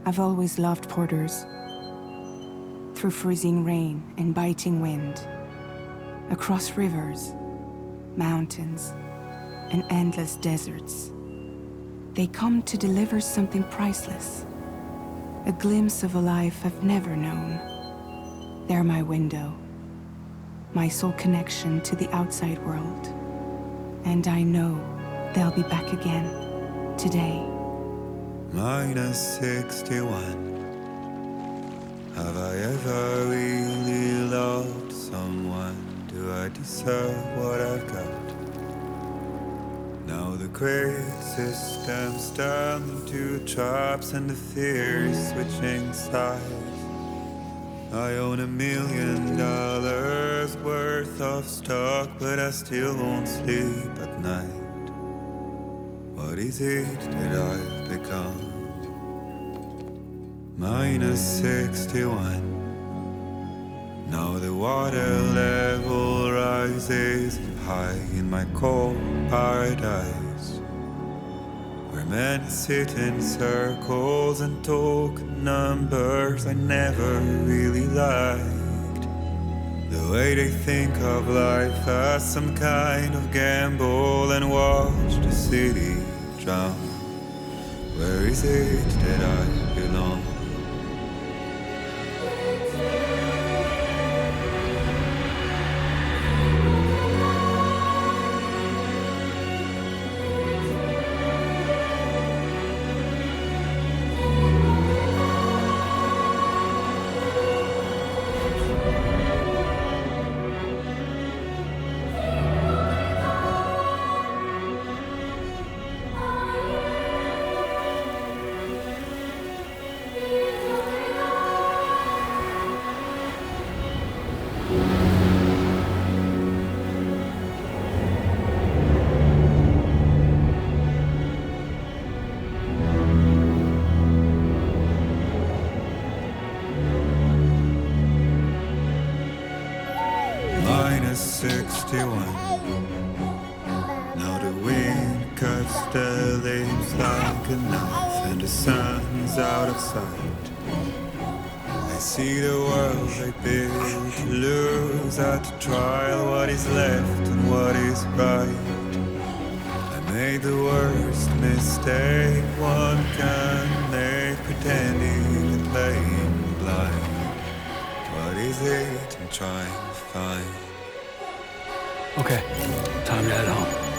I've always loved porters. Through freezing rain and biting wind, across rivers, mountains, and endless deserts, they come to deliver something priceless, a glimpse of a life I've never known. They're my window, my sole connection to the outside world. And I know they'll be back again, today. Minus 61. Have I ever really loved someone? Do I deserve what I've got? Now the great system's turned into traps and the fear is switching sides. I own $1 million worth of stock, but I still won't sleep at night. What is it that I've become? Minus 61. Now the water level rises high in my cold paradise, where men sit in circles and talk numbers I never really liked. The way they think of life as some kind of gamble and watch the city drown. Where is it that I belong? Minus 61. Now the wind cuts the leaves like a knife and the sun's out of sight. I see the world I built to lose at the trial, what is left and what is right. I made the worst mistake one can make, pretending and playing blind. What is it I'm trying to find? Okay, time to head home.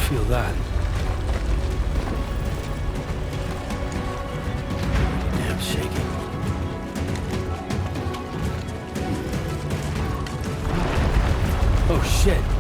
feel that. Damn shaky. Oh shit.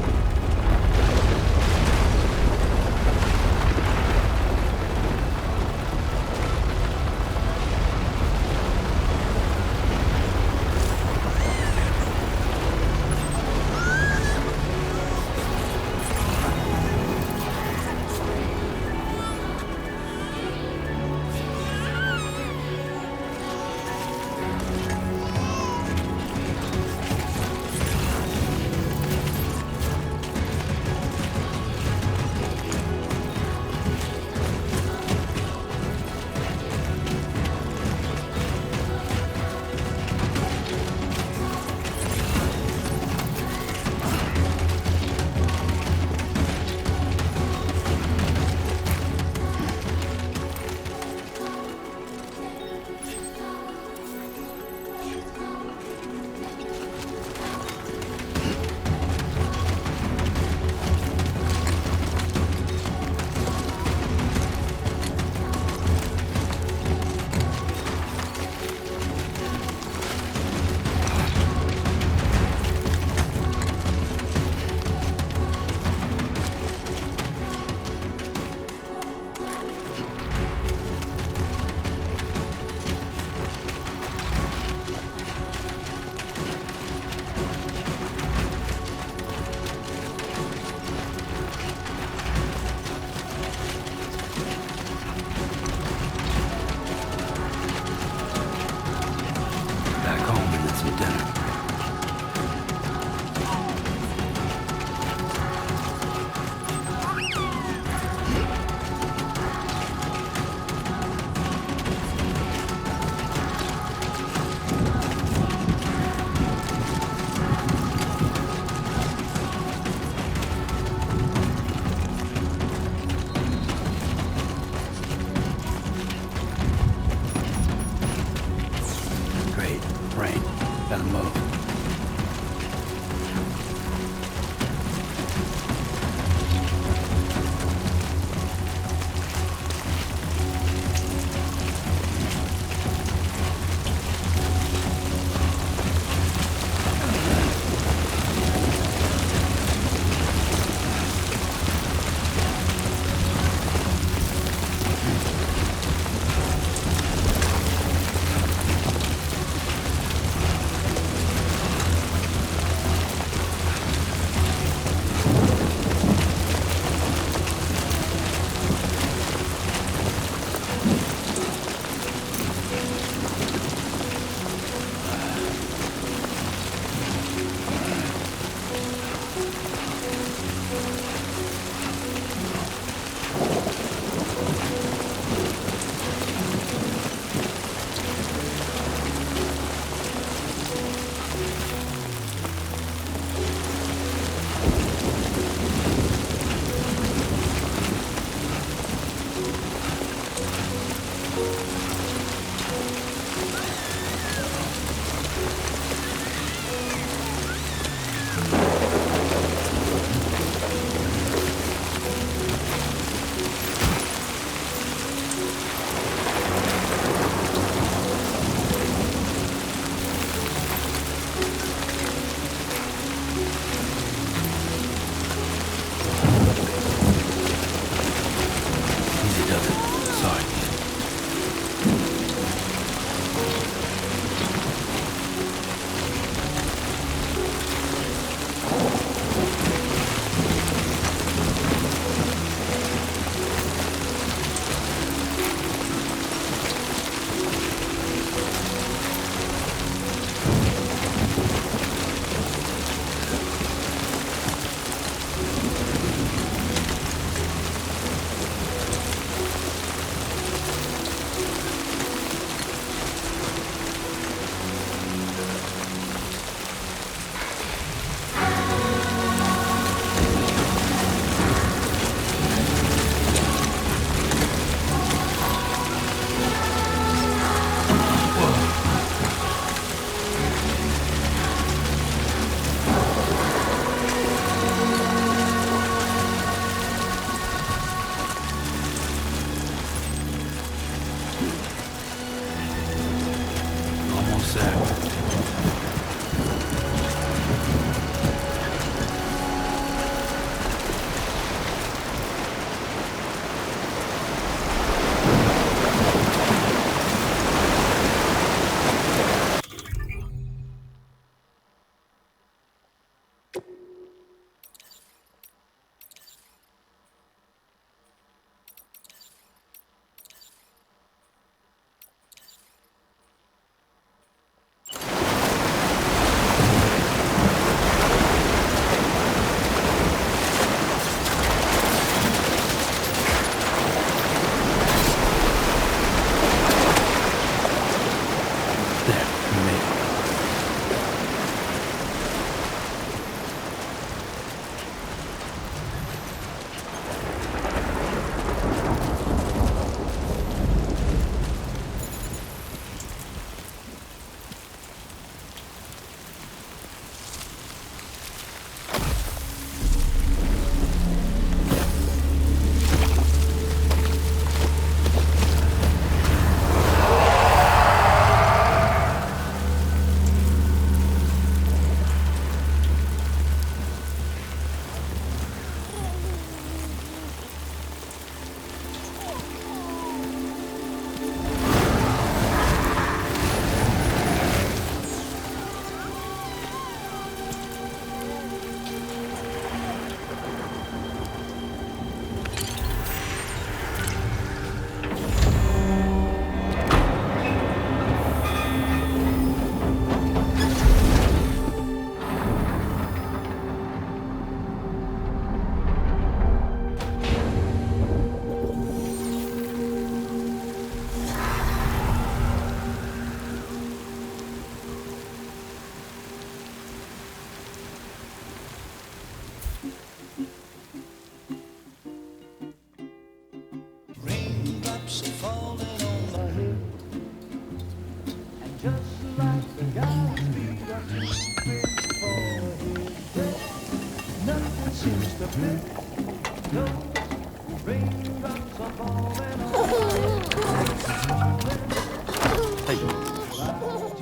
Hey.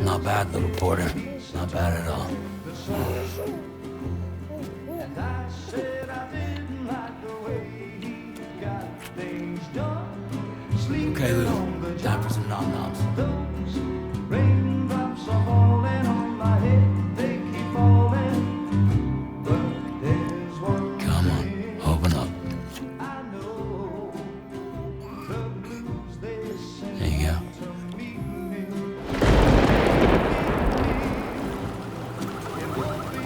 Not bad, little porter. Not bad at all. Okay, Lou. Time for some nom-noms. Raindrops are falling on my head, they keep falling. But there's one Come on, open up. I know, the blues they sing There you go. to me. It won't be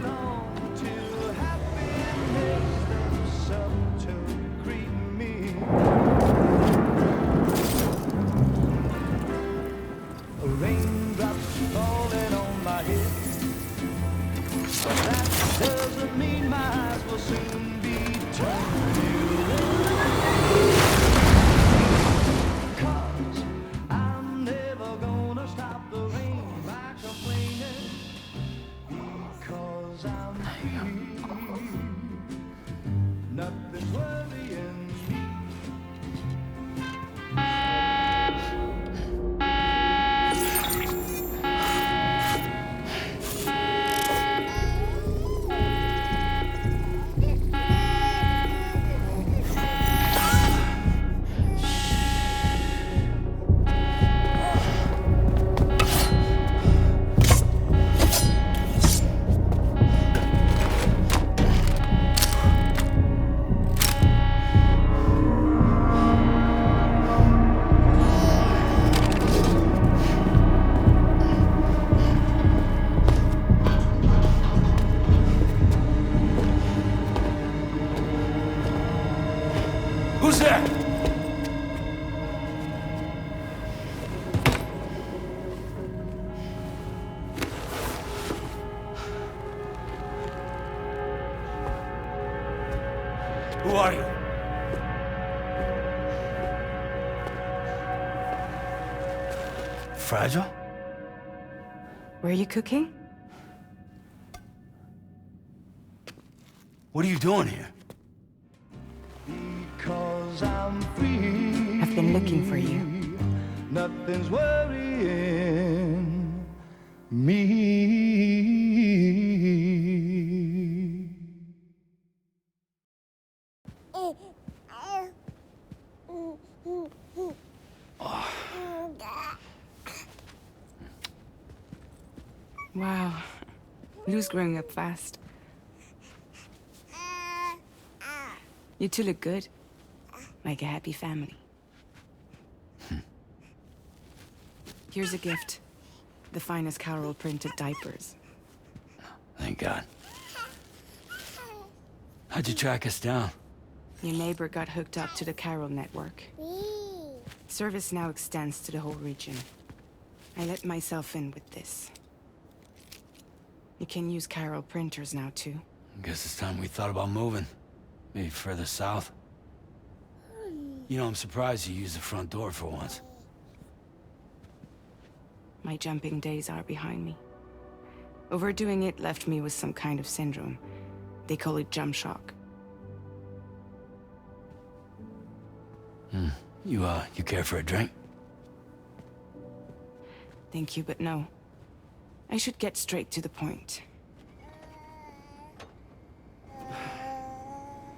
long till happiness steps up to greet me. Raindrops falling on my head, but that doesn't mean my eyes will soon be turned to 'cause I'm never gonna stop the rain by complaining, because I'm free. Nothing's worrying me. Who's there? Who are you? Fragile? Were you cooking? What are you doing here? Because I'm free. I've been looking for you. Nothing's worrying me. Wow. Lou's growing up fast. You two look good. Like a happy family. Here's a gift. The finest Carol printed diapers. Thank God. How'd you track us down? Your neighbor got hooked up to the Carol network. Service now extends to the whole region. I let myself in with this. You can use Carol printers now, too. Guess it's time we thought about moving. Maybe further south. You know, I'm surprised you used the front door for once. My jumping days are behind me. Overdoing it left me with some kind of syndrome. They call it jump shock. You care for a drink? Thank you, but no. I should get straight to the point.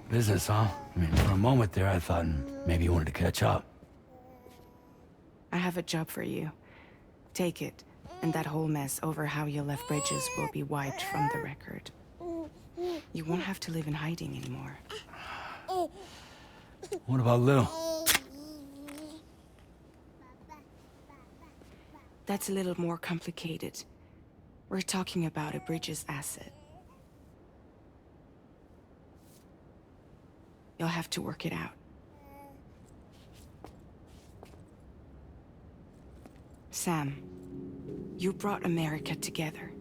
Business, huh? I mean, for a moment there, I thought maybe you wanted to catch up. I have a job for you. Take it, and that whole mess over how you left Bridges will be wiped from the record. You won't have to live in hiding anymore. What about Lou? That's a little more complicated. We're talking about a Bridges asset. You'll have to work it out. Sam, you brought America together.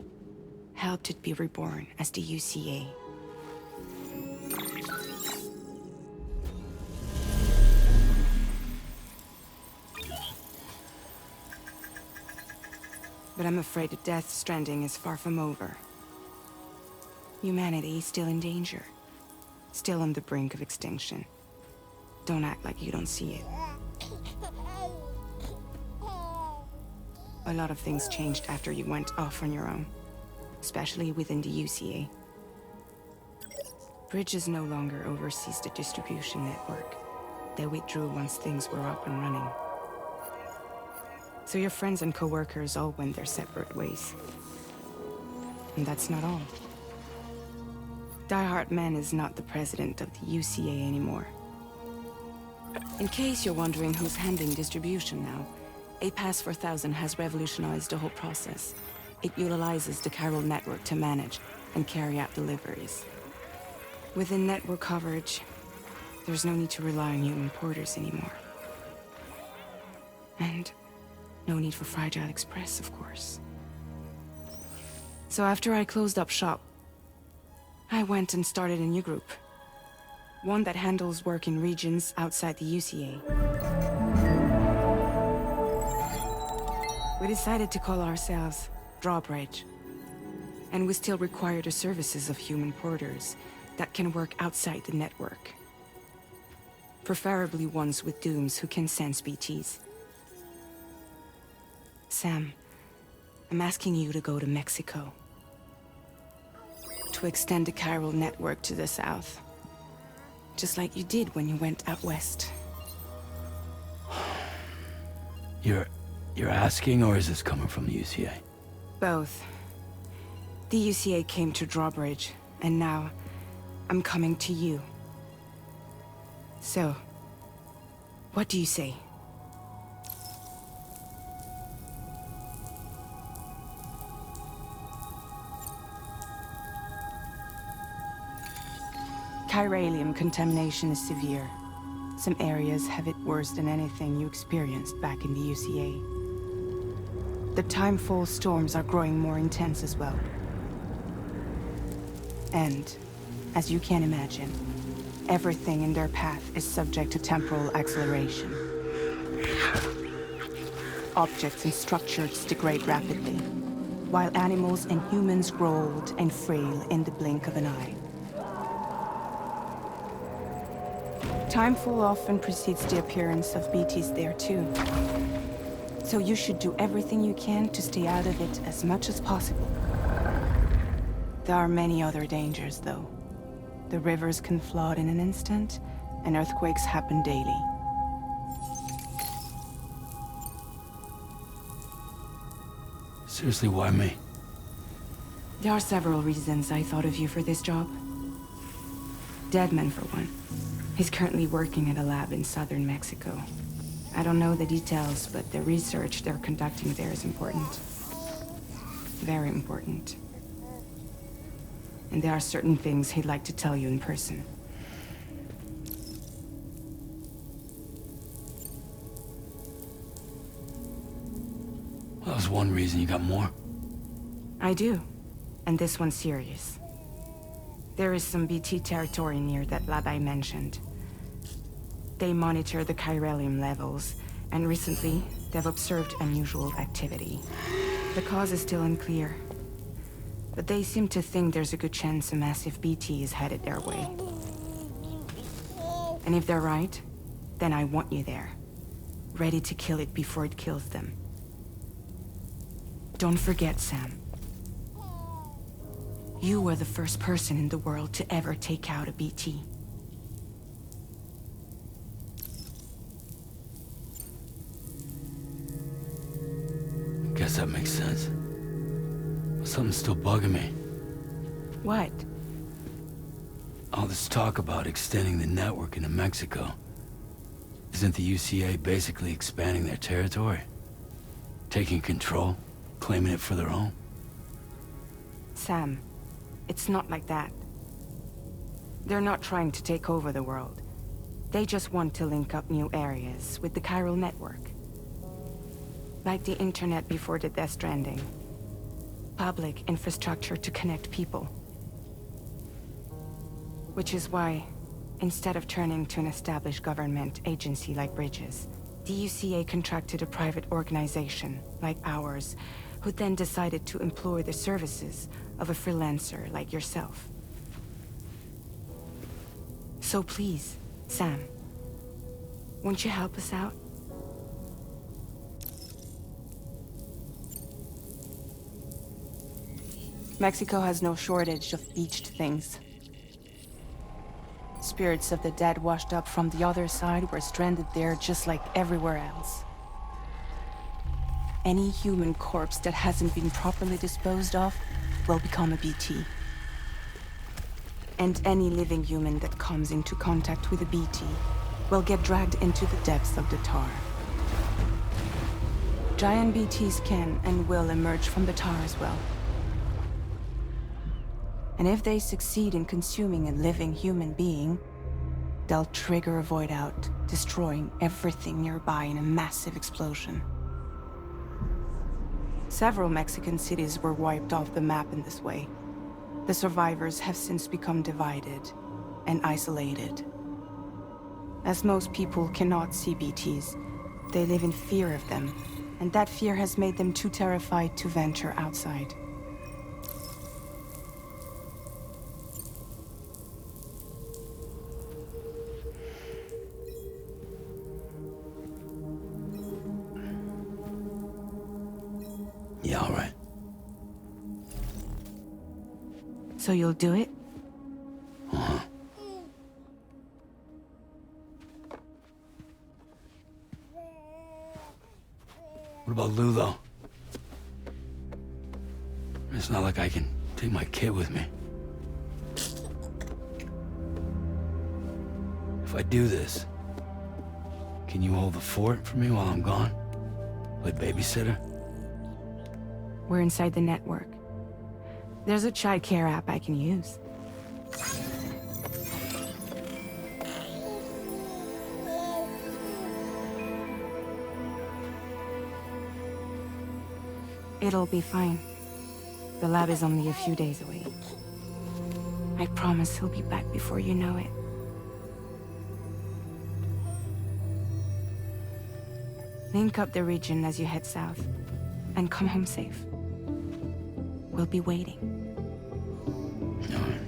Helped it be reborn as the UCA. But I'm afraid the death stranding is far from over. Humanity is still in danger. still on the brink of extinction. Don't act like you don't see it. A lot of things changed after you went off on your own, especially within the UCA. Bridges no longer oversees the distribution network. They withdrew once things were up and running. So your friends and co-workers all went their separate ways. And that's not all. Die Hard Man is not the president of the UCA anymore. In case you're wondering who's handling distribution now, A Pass 4000 has revolutionized the whole process. It utilizes the chiral network to manage and carry out deliveries. Within network coverage, there's no need to rely on human porters anymore. And no need for Fragile Express, of course. So after I closed up shop, I went and started a new group. One that handles work in regions outside the UCA. We decided to call ourselves Drawbridge. And we still require the services of human porters that can work outside the network. Preferably ones with dooms who can sense BTs. Sam, I'm asking you to go to Mexico. To extend the chiral network to the south. Just like you did when you went out west. You're asking, or is this coming from the UCA? Both. The UCA came to Drawbridge, and now I'm coming to you. So, what do you say? Chiralium contamination is severe. Some areas have it worse than anything you experienced back in the UCA. The timefall storms are growing more intense as well. And, as you can imagine, everything in their path is subject to temporal acceleration. Objects and structures degrade rapidly, while animals and humans grow old and frail in the blink of an eye. Timefall often precedes the appearance of BTs there too. So you should do everything you can to stay out of it as much as possible. There are many other dangers, though. The rivers can flood in an instant, and earthquakes happen daily. Seriously, why me? There are several reasons I thought of you for this job. Deadman, for one. He's currently working at a lab in southern Mexico. I don't know the details, but the research they're conducting there is important. Very important. And there are certain things he'd like to tell you in person. Well, that was one reason. You got more? I do. And this one's serious. There is some BT territory near that lab I mentioned. They monitor the chiralium levels, and recently, they've observed unusual activity. The cause is still unclear, but they seem to think there's a good chance a massive BT is headed their way. And if they're right, then I want you there, ready to kill it before it kills them. Don't forget, Sam. You were the first person in the world to ever take out a BT. Guess that makes sense. But something's still bugging me. What? All this talk about extending the network into Mexico. Isn't the UCA basically expanding their territory? Taking control? Claiming it for their own? Sam, it's not like that. They're not trying to take over the world. They just want to link up new areas with the chiral network. Like the internet before the Death Stranding. Public infrastructure to connect people. Which is why, instead of turning to an established government agency like Bridges, the UCA contracted a private organization, like ours, who then decided to employ the services of a freelancer like yourself. So please, Sam, won't you help us out? Mexico has no shortage of beached things. Spirits of the dead washed up from the other side were stranded there just like everywhere else. Any human corpse that hasn't been properly disposed of will become a BT. And any living human that comes into contact with a BT will get dragged into the depths of the tar. Giant BTs can and will emerge from the tar as well. And if they succeed in consuming a living human being, they'll trigger a void out, destroying everything nearby in a massive explosion. Several Mexican cities were wiped off the map in this way. The survivors have since become divided and isolated. As most people cannot see BTs, they live in fear of them, and that fear has made them too terrified to venture outside. Yeah, all right. So you'll do it? Uh-huh. What about Lou, though? It's not like I can take my kid with me. If I do this, can you hold the fort for me while I'm gone? Play babysitter? We're inside the network. There's a child care app I can use. It'll be fine. The lab is only a few days away. I promise he'll be back before you know it. Link up the region as you head south, and come home safe. We'll be waiting. All right.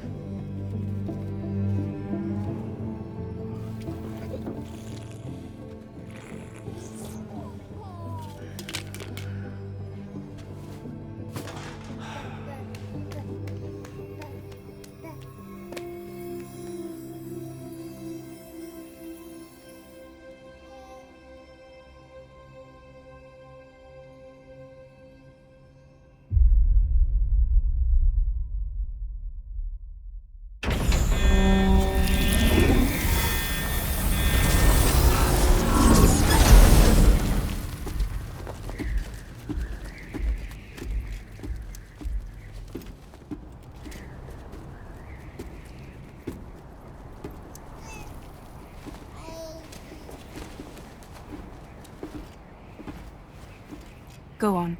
Go on.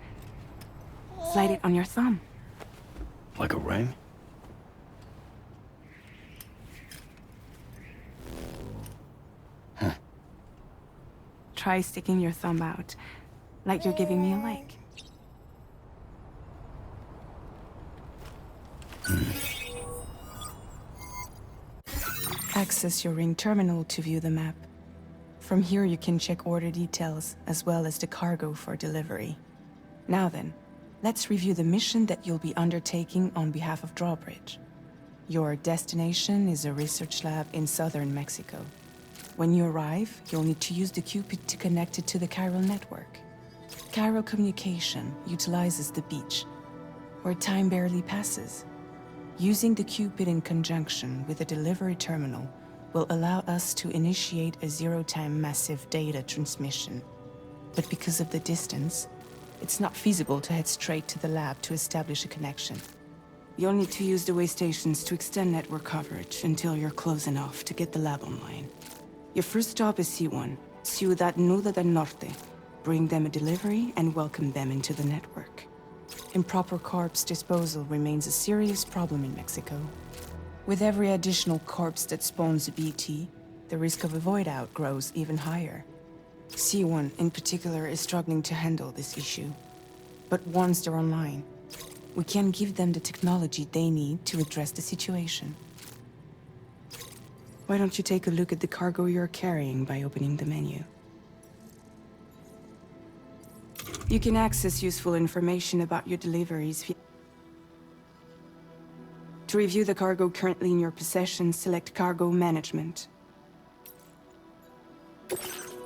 Slide it on your thumb. Like a ring? Huh. Try sticking your thumb out, like you're giving me a like. Access your ring terminal to view the map. From here you can check order details, as well as the cargo for delivery. Now then, let's review the mission that you'll be undertaking on behalf of Drawbridge. Your destination is a research lab in southern Mexico. When you arrive, you'll need to use the Cupid to connect it to the chiral network. Chiral communication utilizes the beach, where time barely passes. Using the Cupid in conjunction with a delivery terminal will allow us to initiate a zero-time massive data transmission. But because of the distance, it's not feasible to head straight to the lab to establish a connection. You'll need to use the way stations to extend network coverage until you're close enough to get the lab online. Your first stop is C1, Ciudad Nuda del Norte. Bring them a delivery and welcome them into the network. Improper corpse disposal remains a serious problem in Mexico. With every additional corpse that spawns a BT, the risk of a void out grows even higher. C1 in particular is struggling to handle this issue. But once they're online, we can give them the technology they need to address the situation. Why don't you take a look at the cargo you're carrying by opening the menu? You can access useful information about your deliveries. To review the cargo currently in your possession, select Cargo Management.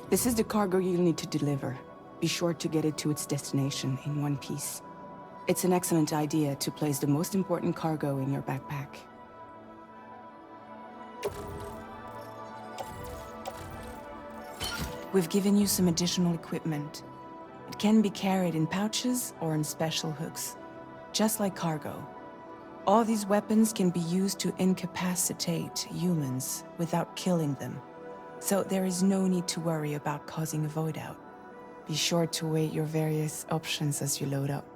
This is the cargo you'll need to deliver. Be sure to get it to its destination in one piece. It's an excellent idea to place the most important cargo in your backpack. We've given you some additional equipment. It can be carried in pouches or in special hooks, just like cargo. All these weapons can be used to incapacitate humans without killing them. So there is no need to worry about causing a void out. Be sure to weigh your various options as you load up.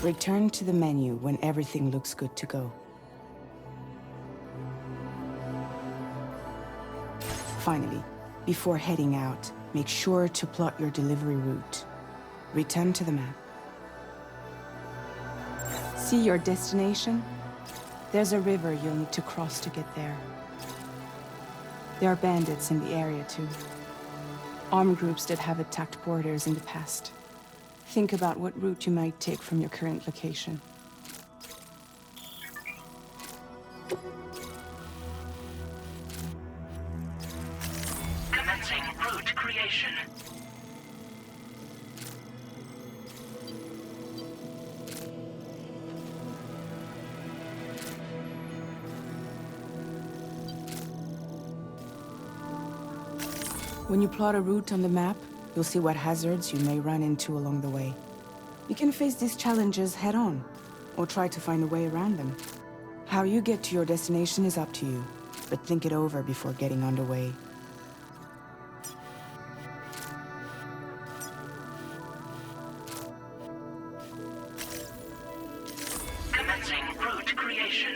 Return to the menu when everything looks good to go. Finally, before heading out, make sure to plot your delivery route. Return to the map. See your destination? There's a river you'll need to cross to get there. There are bandits in the area too. Armed groups that have attacked borders in the past. Think about what route you might take from your current location. Commencing route creation. When you plot a route on the map, you'll see what hazards you may run into along the way. You can face these challenges head-on, or try to find a way around them. How you get to your destination is up to you, but think it over before getting underway. Commencing route creation.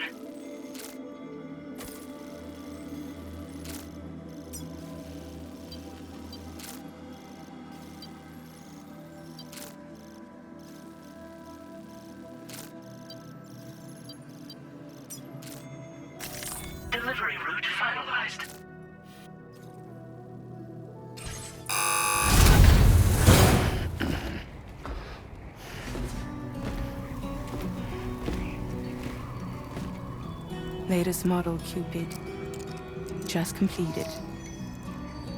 Delivery route finalized. Latest model Cupid. Just completed.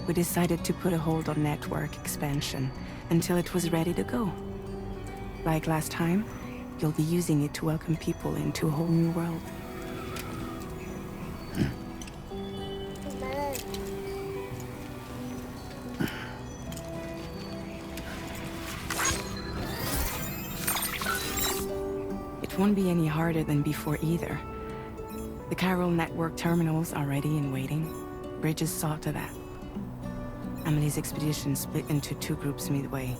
We decided to put a hold on network expansion until it was ready to go. Like last time, you'll be using it to welcome people into a whole new world. It won't be any harder than before either. The chiral network terminals are ready and waiting. Bridges saw to that. Emily's expedition split into two groups midway.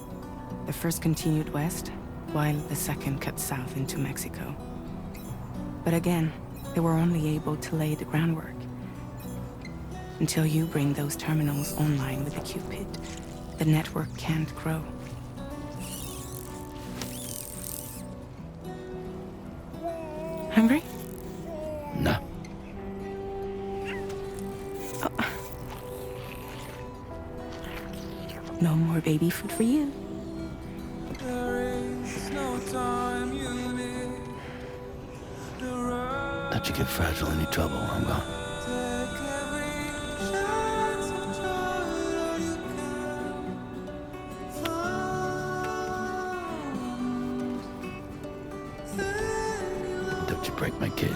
The first continued west, while the second cut south into Mexico. But again, they were only able to lay the groundwork. Until you bring those terminals online with the Cupid, the network can't grow. Hungry? No. No more baby food for you. Let you get fragile any trouble, I'm gone. Don't you break my kid.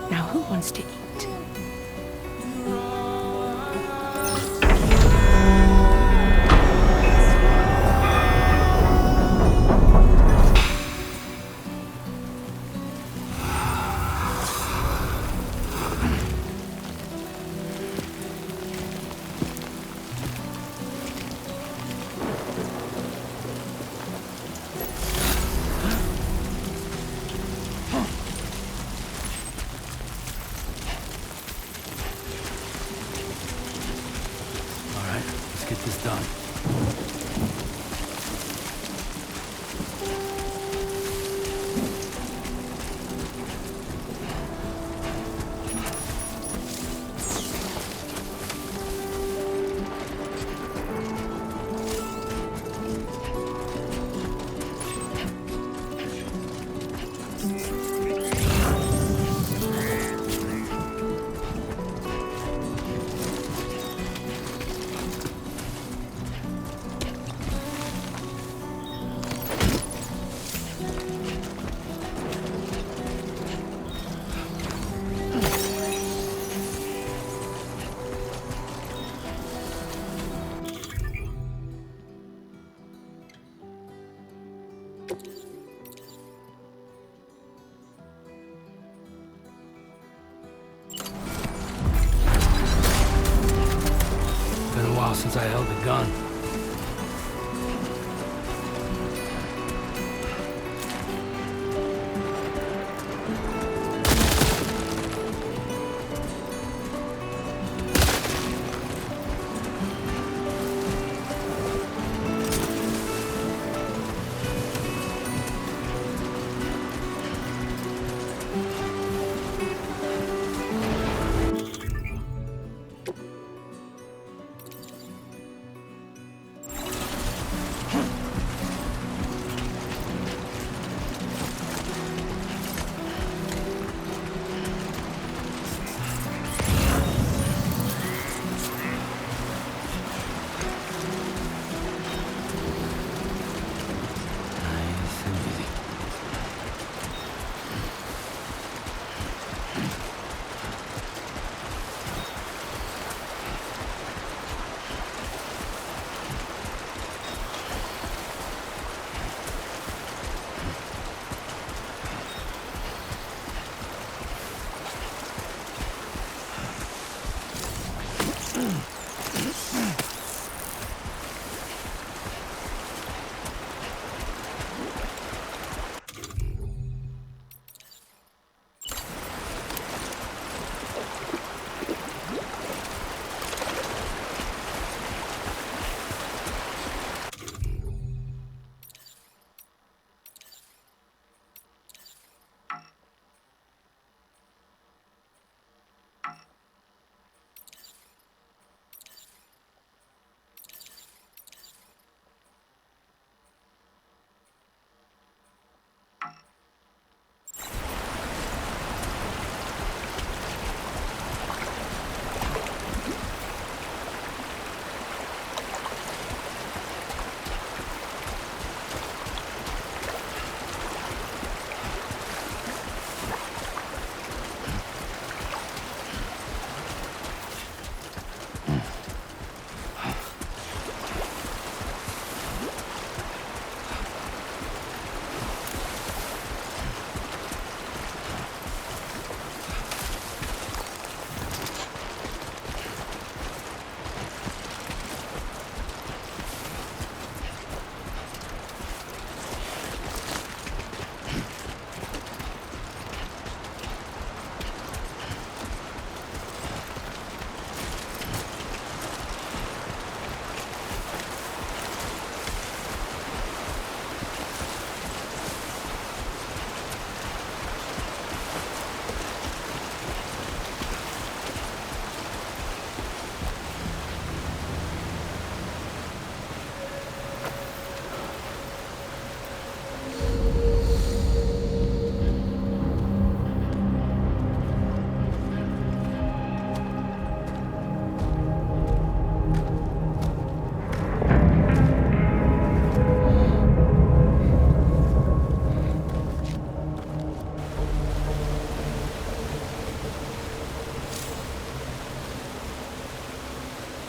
Now who wants to eat? since I held a gun.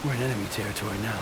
We're in enemy territory now.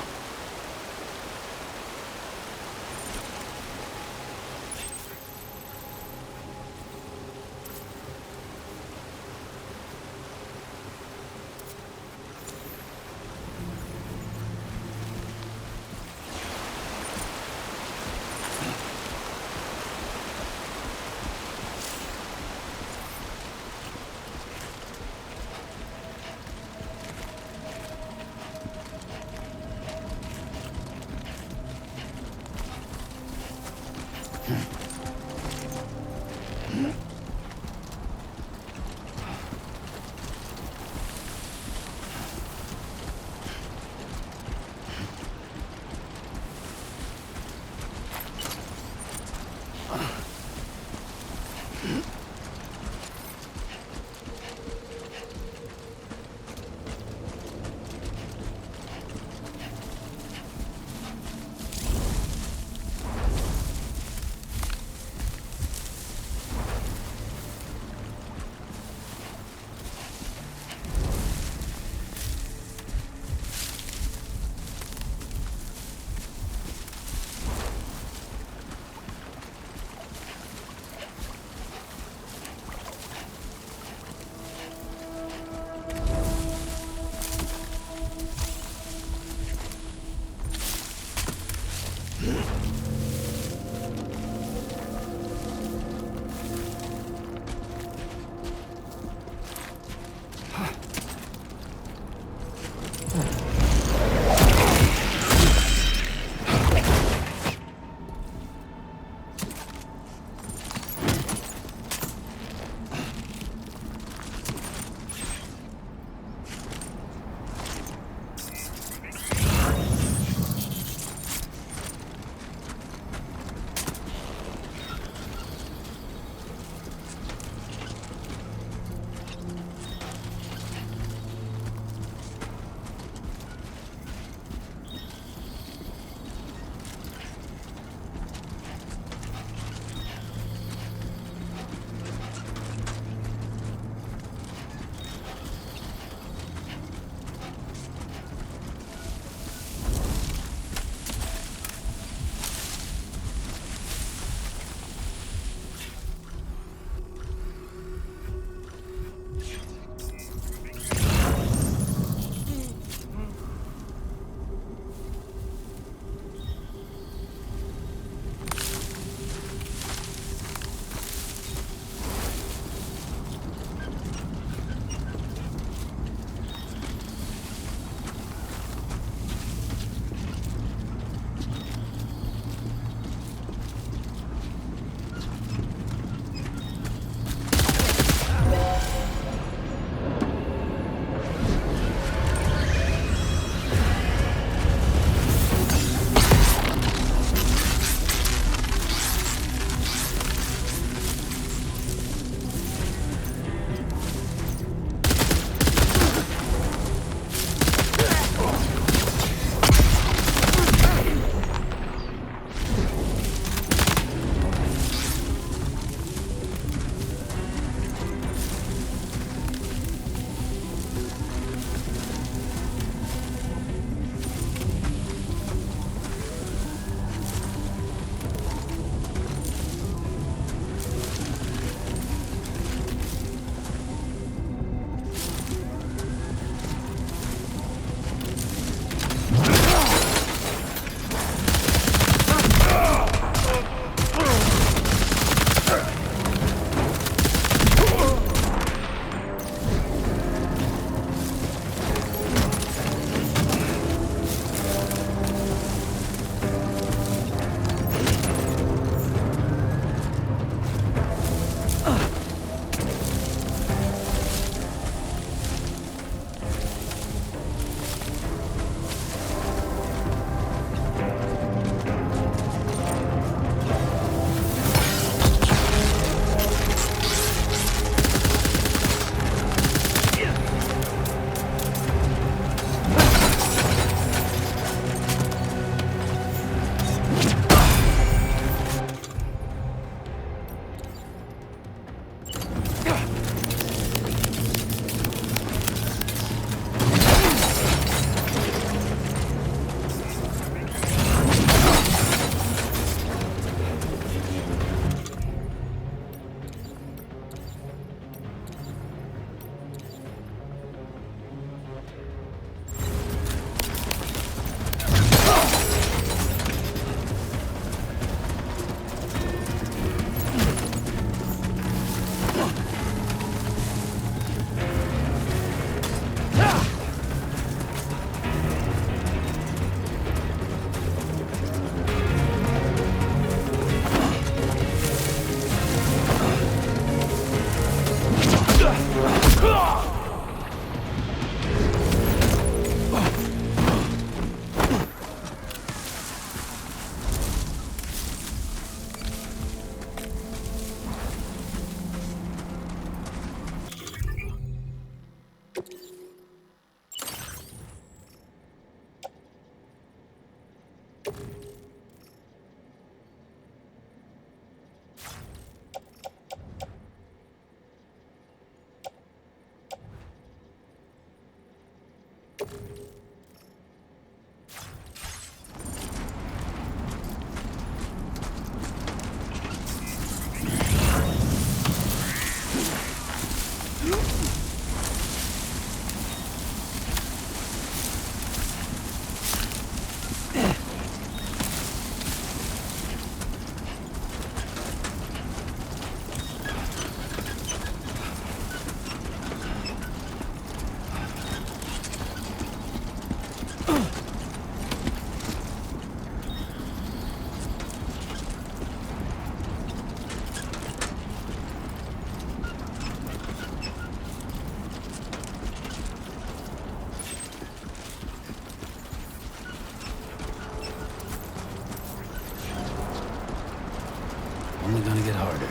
Only gonna get harder.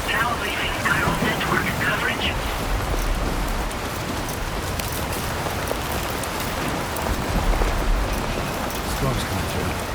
Now leaving chiral network coverage. Storm's coming through.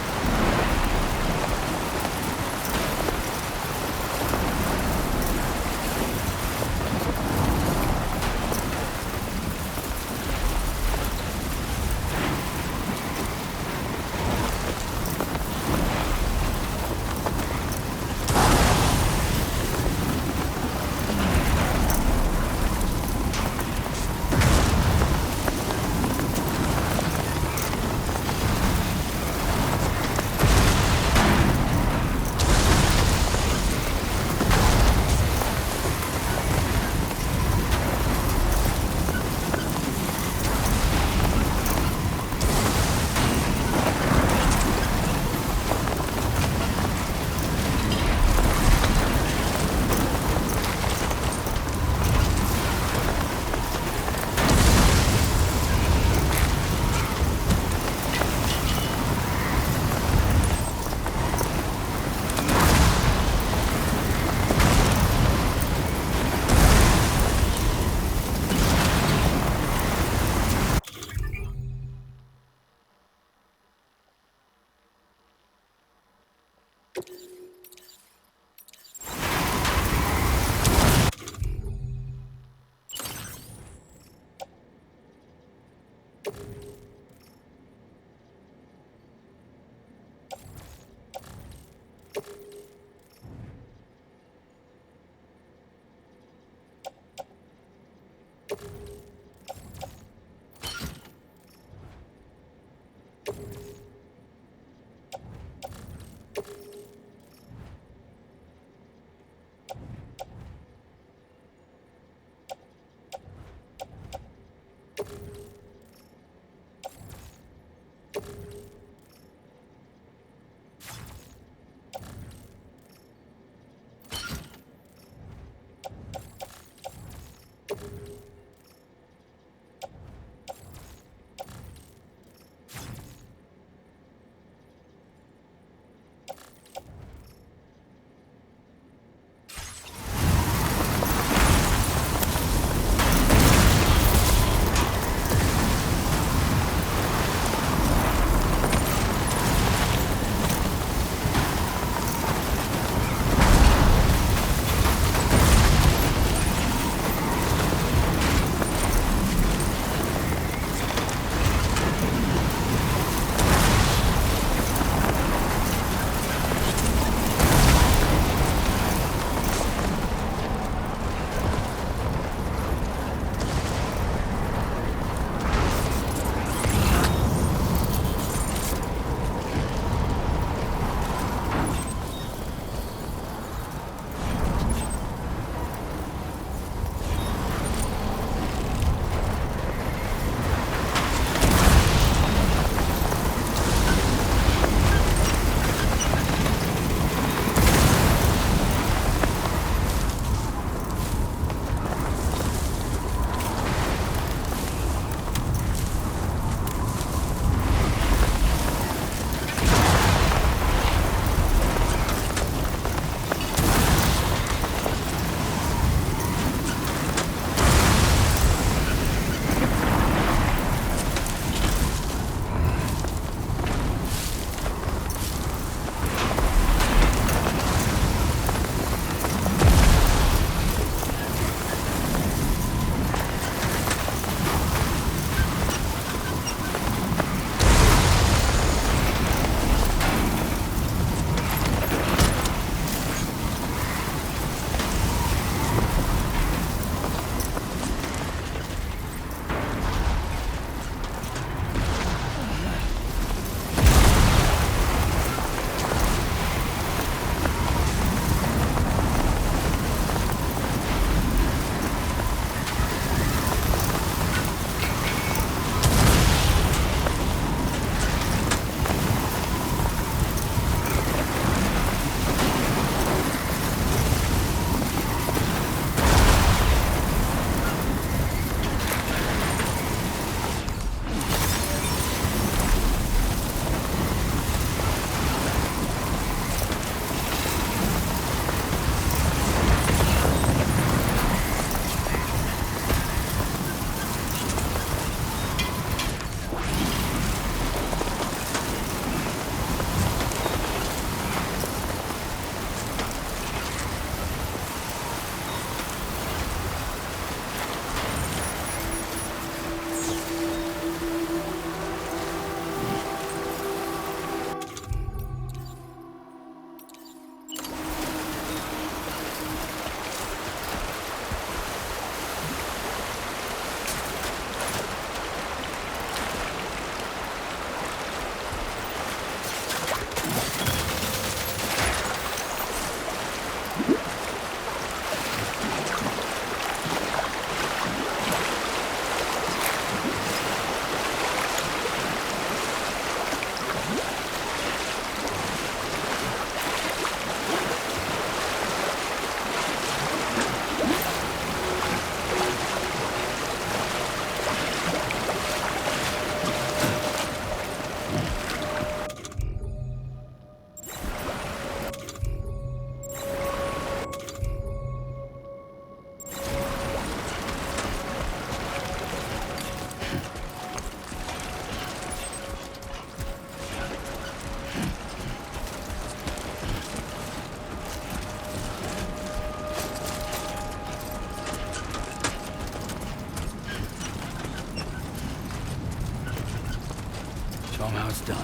Show 'em how it's done.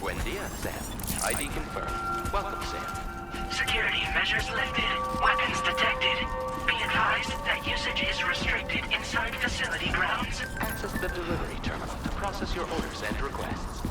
Buen dia, Sam. ID confirmed. Welcome, Sam. Security measures lifted. Weapons detected. Be advised that usage is restricted inside facility grounds. Access the delivery terminal to process your orders and requests.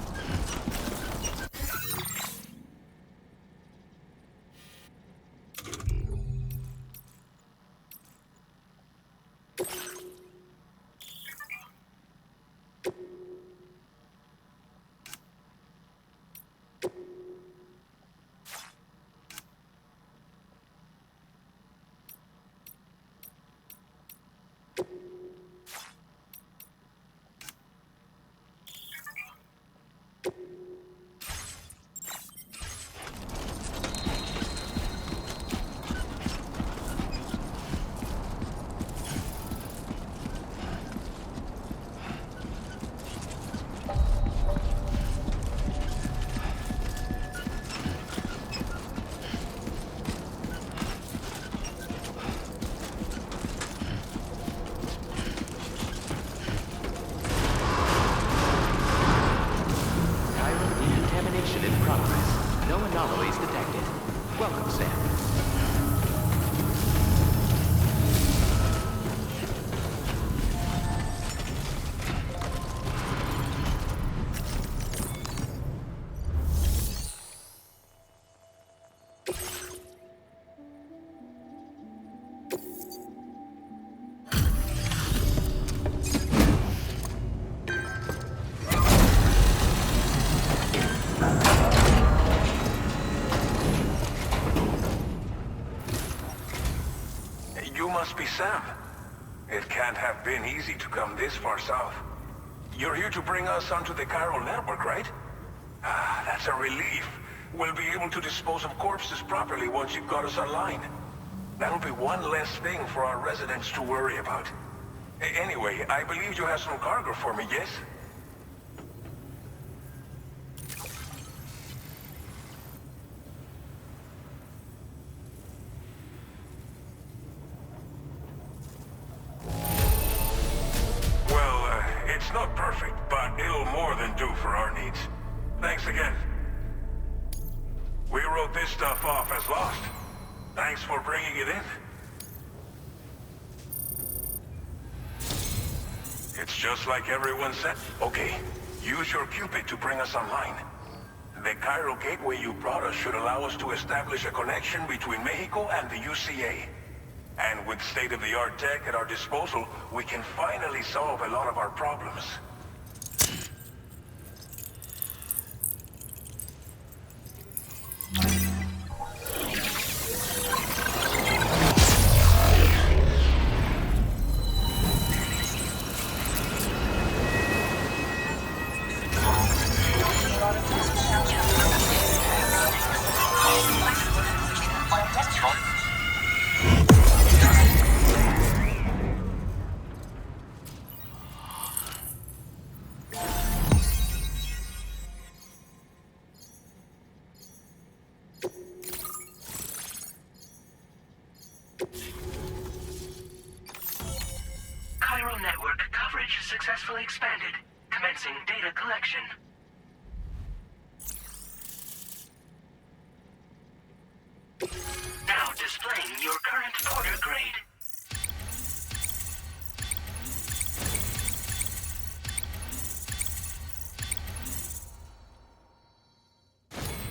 In progress. No anomalies detected. Welcome, Sam. You must be Sam. It can't have been easy to come this far south. You're here to bring us onto the chiral network, right? Ah, that's a relief. We'll be able to dispose of corpses properly once you've got us online. That'll be one less thing for our residents to worry about. Anyway, I believe you have some cargo for me, yes? It's not perfect, but it'll more than do for our needs. Thanks again. We wrote this stuff off as lost. Thanks for bringing it in. It's just like everyone said. Okay, use your Cupid to bring us online. The chiral gateway you brought us should allow us to establish a connection between Mexico and the UCA. And with state-of-the-art tech at our disposal, we can finally solve a lot of our problems. Chiral network coverage successfully expanded. Commencing data collection. Now displaying your current Porter grade.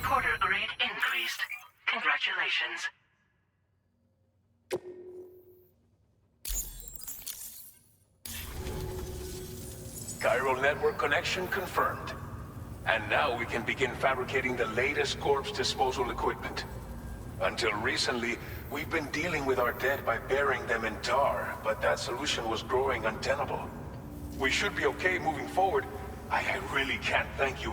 Porter grade increased. Congratulations. Chiral network connection confirmed. And now we can begin fabricating the latest corpse disposal equipment. Until recently, we've been dealing with our dead by burying them in tar, but that solution was growing untenable. We should be okay moving forward. I really can't thank you